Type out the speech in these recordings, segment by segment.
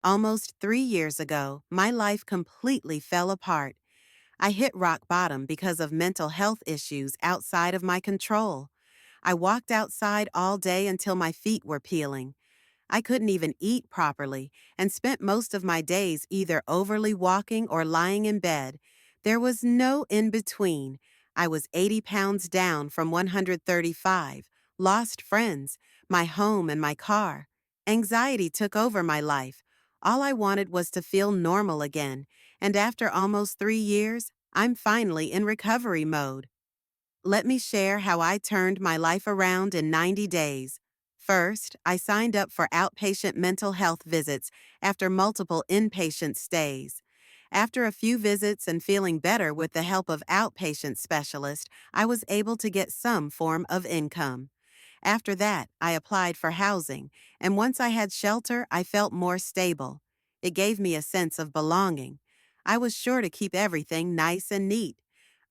Almost 3 years ago, my life completely fell apart. I hit rock bottom because of mental health issues outside of my control. I walked outside all day until my feet were peeling. I couldn't even eat properly and spent most of my days either overly walking or lying in bed. There was no in between. I was 80 pounds down from 135, lost friends, my home, and my car. Anxiety took over my life. All I wanted was to feel normal again, and after almost 3 years, I'm finally in recovery mode. Let me share how I turned my life around in 90 days. First, I signed up for outpatient mental health visits after multiple inpatient stays. After a few visits and feeling better with the help of outpatient specialists, I was able to get some form of income. After that, I applied for housing, and once I had shelter, I felt more stable. It gave me a sense of belonging. I was sure to keep everything nice and neat.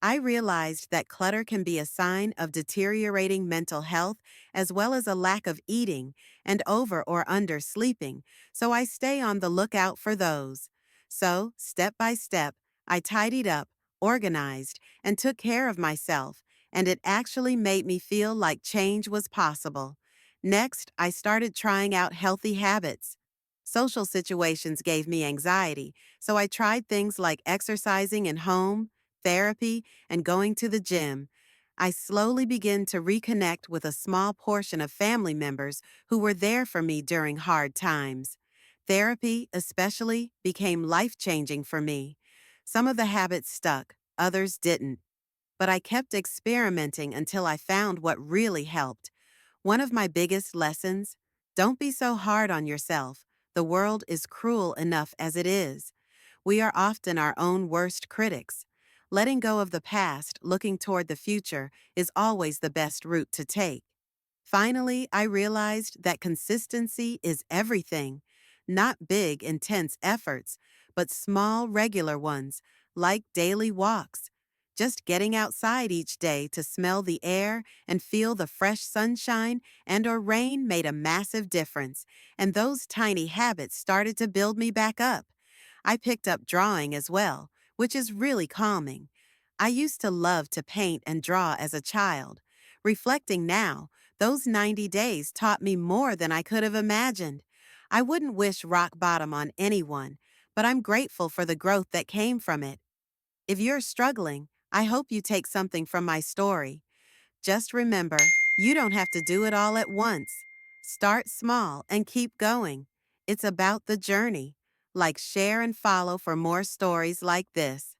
I realized that clutter can be a sign of deteriorating mental health as well as a lack of eating and over or under sleeping, so I stay on the lookout for those. So, step by step, I tidied up, organized, and took care of myself, and it actually made me feel like change was possible. Next, I started trying out healthy habits. Social situations gave me anxiety, so I tried things like exercising at home, therapy, and going to the gym. I slowly began to reconnect with a small portion of family members who were there for me during hard times. Therapy, especially, became life-changing for me. Some of the habits stuck, others didn't. But I kept experimenting until I found what really helped. One of my biggest lessons: don't be so hard on yourself. The world is cruel enough as it is. We are often our own worst critics. Letting go of the past, looking toward the future, is always the best route to take. Finally, I realized that consistency is everything. Not big, intense efforts, but small, regular ones, like daily walks. Just getting outside each day to smell the air and feel the fresh sunshine and or rain made a massive difference, and those tiny habits started to build me back up. I picked up drawing as well, which is really calming. I used to love to paint and draw as a child. Reflecting now, those 90 days taught me more than I could have imagined. I wouldn't wish rock bottom on anyone, but I'm grateful for the growth that came from it. If you're struggling, I hope you take something from my story. Just remember, you don't have to do it all at once. Start small and keep going. It's about the journey. Like, share, and follow for more stories like this.